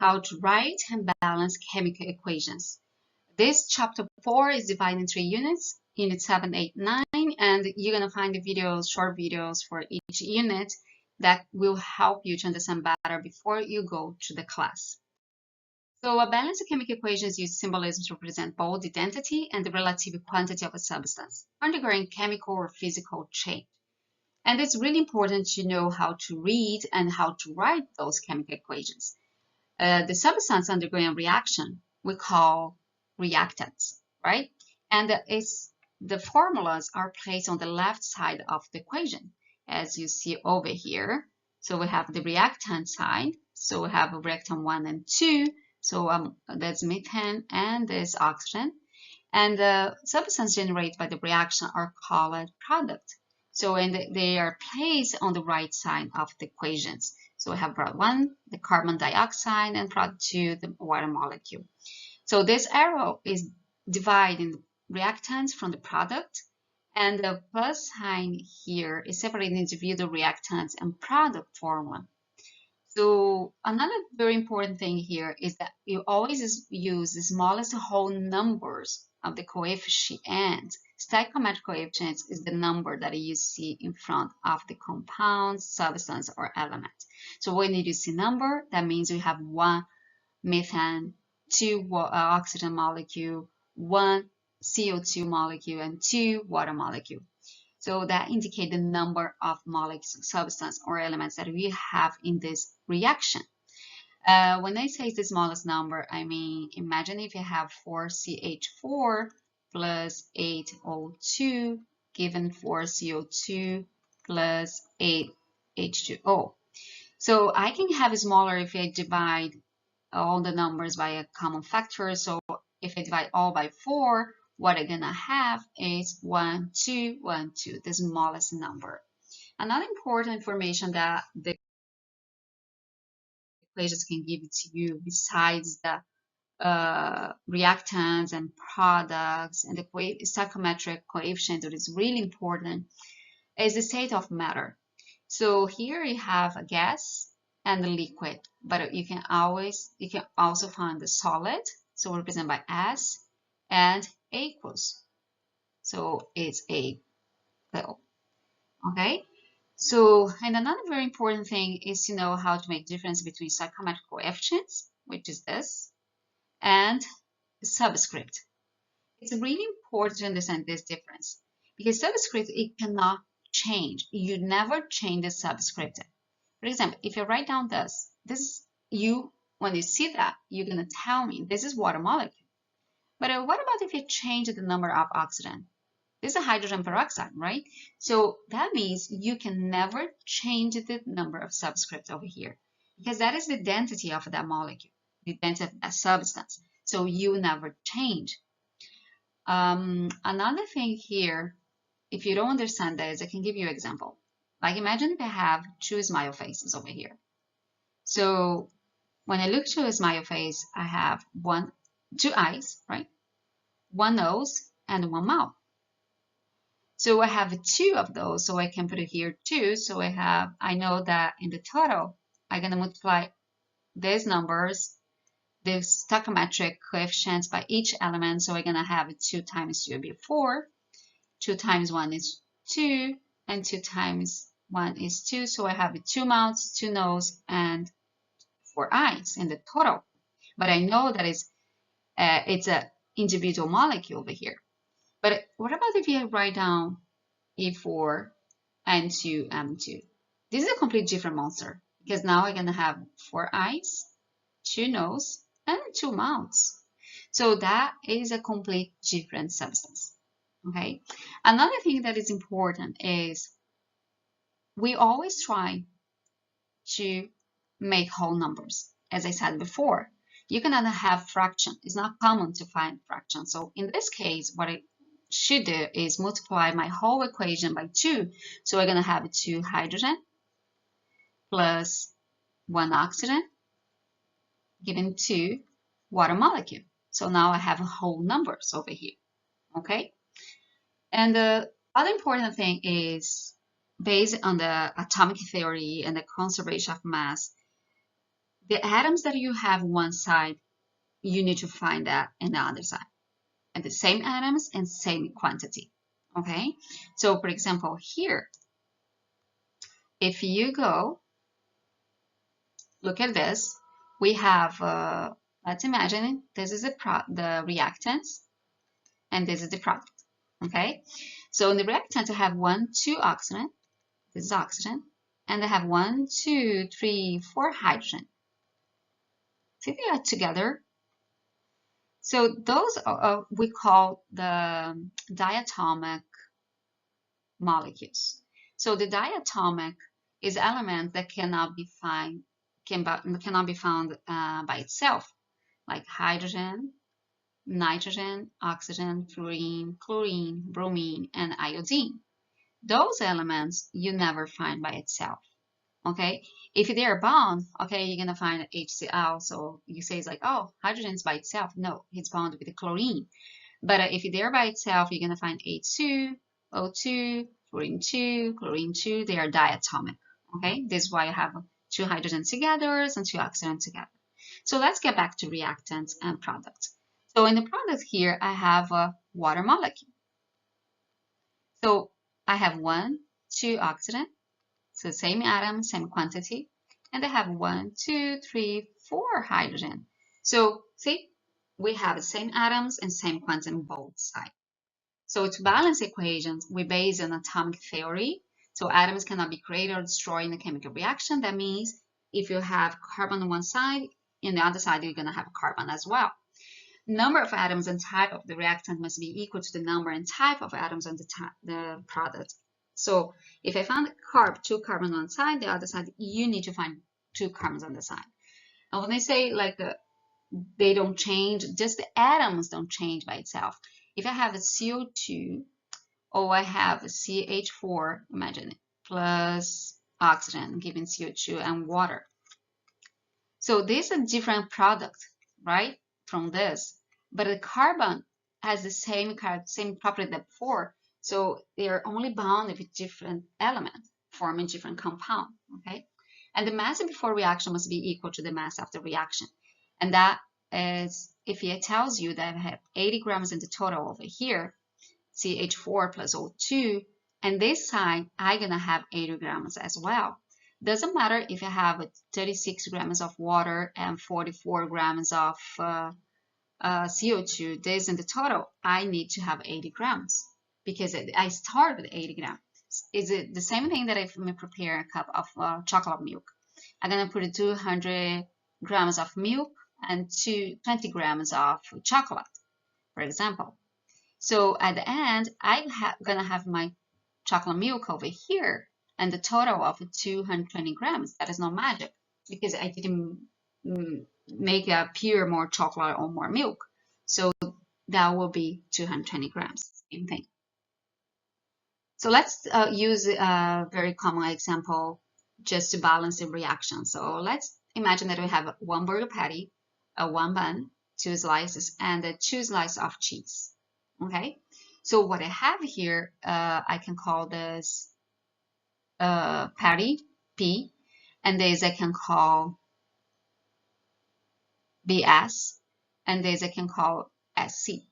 how to write and balance chemical equations. This chapter 4 is divided in 3 units, unit 7, 8, 9, and you're going to find the videos, short videos for each unit that will help you to understand better before you go to the class. So a balanced chemical equations use symbolism to represent both the identity and the relative quantity of a substance undergoing chemical or physical change. And it's really important to know how to read and how to write those chemical equations. The substance undergoing a reaction we call reactants, right? And the formulas are placed on the left side of the equation, as you see over here. So we have the reactant side. So we have reactant 1 and 2. So that's methane and this oxygen. And the substance generated by the reaction are called product. So they are placed on the right side of the equations. So we have product 1, the carbon dioxide, and product 2, the water molecule. So this arrow is dividing the reactants from the product, and the plus sign here is separating individual reactants and product formula. So another very important thing here is that you always use the smallest whole numbers of the coefficient. Stoichiometric coefficient is the number that you see in front of the compound, substance, or element. So when you see number, that means we have 1 methane, 2 oxygen molecule, 1 CO2 molecule, and 2 water molecule. So that indicates the number of molecules, substance, or elements that we have in this reaction. When I say the smallest number, I mean, imagine if you have 4CH4 plus 8O2 given 4CO2 plus 8H2O. So I can have it smaller if I divide all the numbers by a common factor. So if I divide all by 4, what I'm gonna have is 1, 2, 1, 2, the smallest number. Another important information that the equations can give to you, besides the reactants and products and the stoichiometric coefficient that is really important, is the state of matter. So here you have a gas and a liquid, but you can also find the solid, so represented by S, and aqueous, so it's a pill. Okay, so and another very important thing is to know how to make difference between stoichiometric coefficients, which is this, and subscript. It's really important to understand this difference because subscript, it cannot change. You never change the subscript. For example, if you write down this when you see that, you're gonna tell me this is water molecule. But what about if you change the number of oxygen? This is a hydrogen peroxide, right? So that means you can never change the number of subscripts over here because that is the density of that molecule, the density of that substance. So you never change. Another thing here, if you don't understand this, I can give you an example. Like imagine if I have 2 smile faces over here. So when I look to a smile face, I have 2 eyes, right? 1 nose and 1 mouth. So I have 2 of those, so I can put it here 2. So I know that in the total, I'm gonna multiply these numbers, the stoichiometric coefficients by each element. So we're gonna have 2 times 2 will be 4, 2 times 1 is 2, and 2 times 1 is 2. So I have 2 mouths, 2 nose, and 4 eyes in the total. But I know that it's an individual molecule over here. But what about if you write down E4 and 2M2? This is a completely different monster because now I'm gonna have 4 eyes, 2 nose, and 2 mouths. So that is a complete different substance. Okay. Another thing that is important is we always try to make whole numbers. As I said before, you cannot have fraction. It's not common to find fraction. So in this case, what I should do is multiply my whole equation by 2. So we're going to have 2 hydrogen plus 1 oxygen given 2 water molecule. So now I have whole numbers over here. Okay. And the other important thing is based on the atomic theory and the conservation of mass, the atoms that you have one side, you need to find that in the other side. And the same atoms and same quantity. Okay? So for example, here, if you go look at this, we have, let's imagine this is the reactants and this is the product. Okay? So in the reactant, I have 1, 2 oxygen. This is oxygen. And I have 1, 2, 3, 4 hydrogen. See, they are together. So those we call the diatomic molecules. So the diatomic is element that cannot be found by itself, like hydrogen, nitrogen, oxygen, fluorine, chlorine, bromine, and iodine. Those elements you never find by itself. Okay, if they are bound, okay, you're gonna find HCl. So you say it's like, oh, hydrogen is by itself. No, it's bound with the chlorine. But if they're by itself, you're gonna find H2, O2, fluorine 2, chlorine 2. They are diatomic. Okay, this is why I have 2 hydrogens together and 2 oxygens together. So let's get back to reactants and products. So in the product here, I have a water molecule. So I have 1, 2 oxygen. So same atom, same quantity, and they have 1, 2, 3, 4 hydrogen. So see, we have the same atoms and same quantity on both sides. So to balance equations, we base on atomic theory. So atoms cannot be created or destroyed in a chemical reaction. That means if you have carbon on one side, in the other side, you're going to have carbon as well. Number of atoms and type of the reactant must be equal to the number and type of atoms on the product. So if I found 2 carbons on one side, the other side, you need to find 2 carbons on the side. And when they say like they don't change, just the atoms don't change by itself. If I have a CO2 or I have a CH4, imagine it, plus oxygen giving CO2 and water. So this is a different product, right, from this. But the carbon has the same property that before. So they are only bound with different elements, forming different compound, okay? And the mass before reaction must be equal to the mass after reaction. And that is, if it tells you that I have 80 grams in the total over here, CH4 plus O2, and this side, I'm gonna have 80 grams as well. Doesn't matter if I have 36 grams of water and 44 grams of CO2, this in the total, I need to have 80 grams because I start with 80 grams. Is it the same thing that if I prepare a cup of chocolate milk? I'm gonna put 200 grams of milk and 20 grams of chocolate, for example. So at the end, I'm gonna have my chocolate milk over here and the total of 220 grams. That is not magic because I didn't make a pure more chocolate or more milk. So that will be 220 grams, same thing. So let's use a very common example just to balance the reaction. So let's imagine that we have 1 burger patty, a 1 bun, 2 slices, and 2 slices of cheese. Okay, so what I have here, I can call this patty, P, and this I can call BS, and this I can call SC.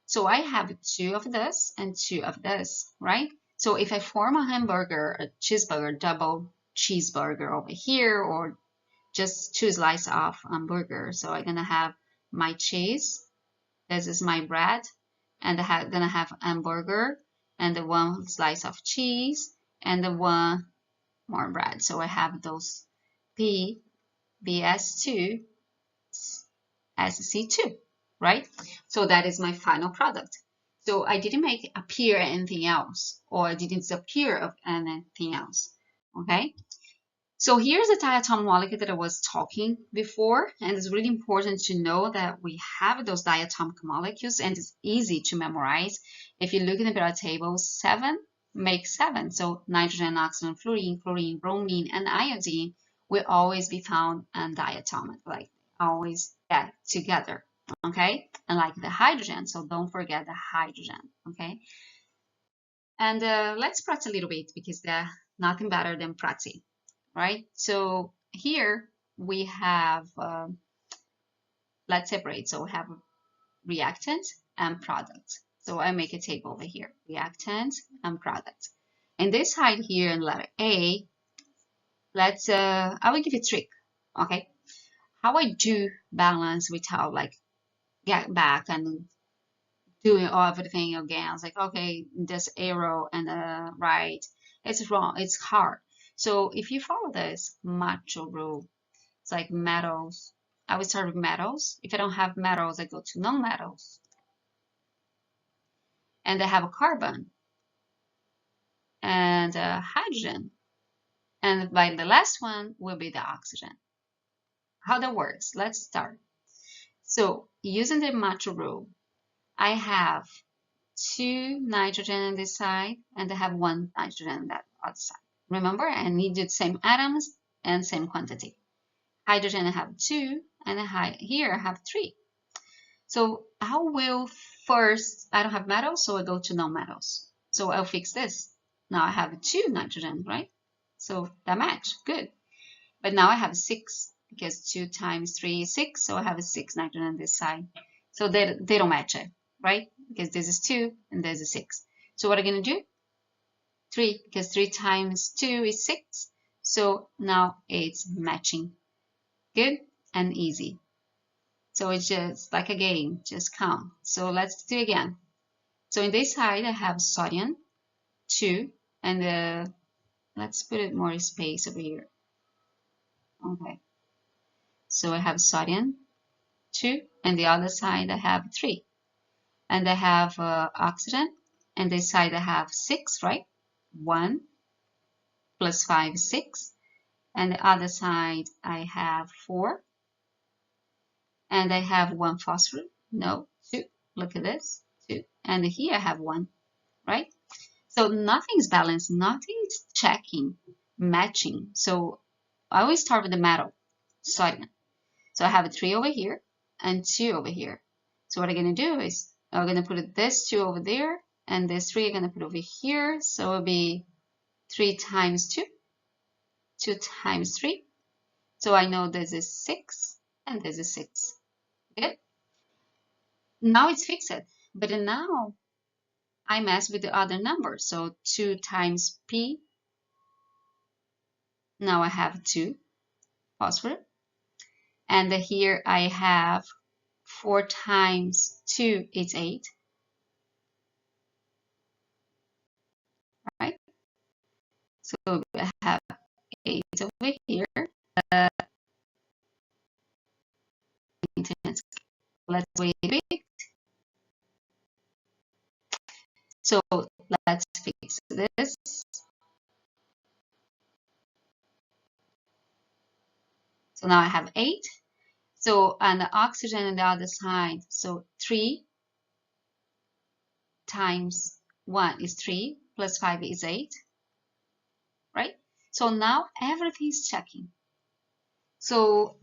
So I have 2 of this and 2 of this, right? So if I form a hamburger, a cheeseburger, double cheeseburger over here, or just 2 slices of hamburger, so I'm gonna have my cheese, this is my bread, and I'm gonna have hamburger, and the 1 slice of cheese, and the 1 more bread. So I have those P, BS2, SC2, right? So that is my final product. So I didn't make appear anything else, or I didn't disappear of anything else, okay? So here's the diatomic molecule that I was talking before, and it's really important to know that we have those diatomic molecules, and it's easy to memorize. If you look in the periodic table, 7 makes 7. So nitrogen, oxygen, fluorine, chlorine, bromine, and iodine will always be found in diatomic, like always get together, okay? And like the hydrogen, so don't forget the hydrogen, okay? And let's practice a little bit because there's nothing better than practicing. Right? So here we have, let's separate. So we have reactant and product. So I make a table over here, reactant and product. And this side here in letter A, let's, I will give you a trick, okay? How I do balance without like get back and doing everything again. I was like, okay, this arrow and the right, it's wrong, it's hard. So if you follow this macho rule, it's like metals. I will start with metals. If I don't have metals, I go to non-metals. And I have a carbon and a hydrogen. And by the last one will be the oxygen. How that works, let's start. So using the macho rule, I have 2 nitrogen on this side and I have 1 nitrogen on that other side. Remember, I need the same atoms and same quantity. Hydrogen I have 2 and here I have 3. So I will first, I don't have metals, so I go to non-metals. So I'll fix this. Now I have 2 nitrogen, right? So that match, good. But now I have 6 because 2 times 3 is 6, so I have a 6 nitrogen on this side. So they don't match it, right? Because this is 2 and there's a 6. So what am I going to do? 3, because 3 times 2 is 6. So now it's matching. Good and easy. So it's just like a game, just count. So let's do it again. So in this side, I have sodium, 2, and let's put it more space over here. Okay. So I have sodium, 2, and the other side I have 3. And I have oxygen, and this side I have 6, right? 1 plus 5 is 6. And the other side I have 4. And I have 1 phosphorus. No, 2. Look at this, 2. And here I have 1, right? So nothing's balanced, nothing's checking, matching. So I always start with the metal, sodium. So I have a 3 over here and 2 over here. So what I'm going to do is I'm going to put this 2 over there and this 3 I'm going to put over here. So it'll be 3 times 2, 2 times 3. So I know this is 6 and this is 6. Good. Now it's fixed. But now I mess with the other number. So 2 times P. Now I have 2 phosphorus. And here I have 4 times 2 is 8. Right? So I have 8 over here. Let's wait a bit. So let's fix this. So now I have 8. So and the oxygen on the other side. So 3 times 1 is 3 plus 5 is 8. Right? So now everything is checking. So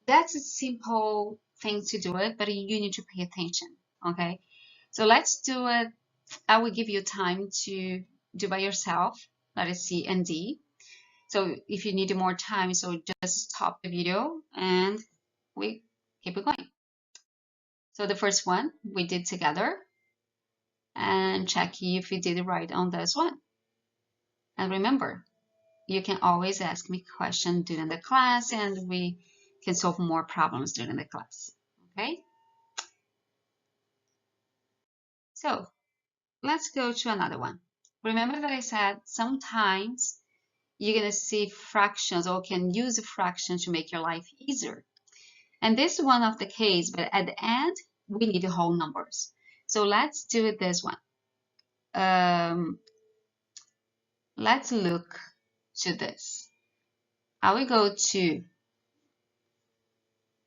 that's a simple thing to do it, but you need to pay attention. Okay? So let's do it. I will give you time to do by yourself. Let us see and D. So if you need more time, so just stop the video and we keep it going. So the first one we did together and check if you did it right on this one. And remember, you can always ask me questions during the class and we can solve more problems during the class. Okay? So let's go to another one. Remember that I said sometimes you're going to see fractions or can use a fraction to make your life easier. And this is one of the case, but at the end, we need the whole numbers. So let's do it this one. Let's look to this. I will go to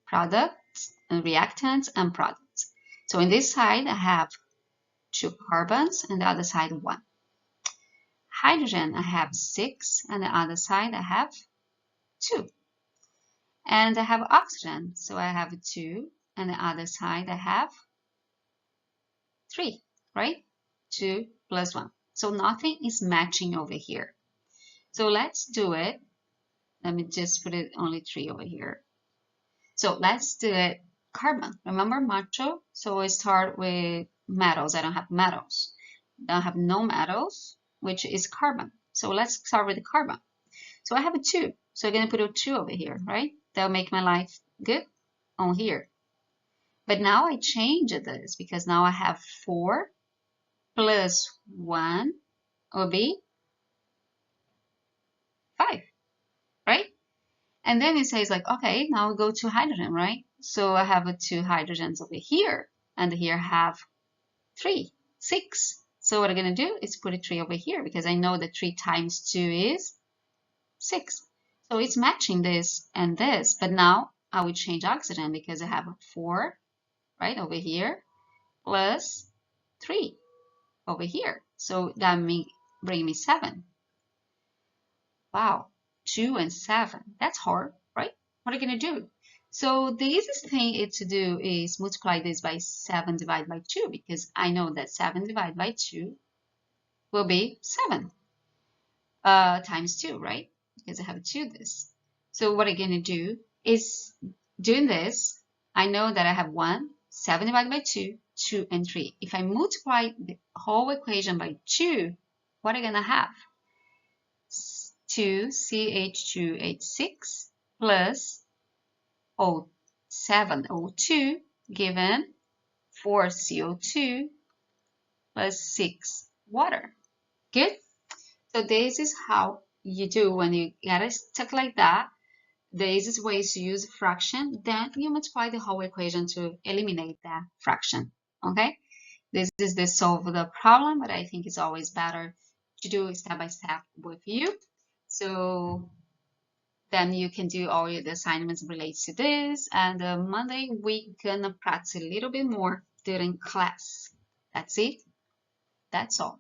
products and reactants and products. So in this side, I have 2 carbons and the other side 1. Hydrogen, I have 6 and the other side I have 2. And I have oxygen, so I have 2 and the other side I have 3, right? 2 plus 1. So nothing is matching over here. So let's do it Let me just put it only 3 over here. So let's do it carbon. Remember macho? So I start with metals. I don't have metals. I don't have no metals, which is carbon. So let's start with the carbon. So I have a 2. So I'm going to put a 2 over here, right? That'll make my life good on here. But now I change this because now I have 4 plus 1 will be 5, right? And then it says like, okay, now we go to hydrogen, right? So I have 2 hydrogens over here, and here I have 3, 6. So what I'm going to do is put a 3 over here because I know that 3 times 2 is 6. So it's matching this and this, but now I will change oxygen because I have 4 right over here plus 3 over here. So that bring me 7. Wow, 2 and 7. That's hard, right? What are you going to do? So the easiest thing to do is multiply this by 7 divided by 2 because I know that 7 divided by 2 will be 7 times 2, right? Because I have 2 this. So what I'm going to do is doing this. I know that I have 1, 7 divided by 2, 2 and 3. If I multiply the whole equation by 2, what am I going to have? 2CH2H6 plus O7O2 given 4CO2 plus 6 water. Good? So this is how you do when you get it stuck like that. The easiest way is to use a fraction, then you multiply the whole equation to eliminate that fraction. Okay? This is the solve the problem, but I think it's always better to do step by step with you. So then you can do all the assignments related to this. And Monday, we're gonna practice a little bit more during class. That's it. That's all.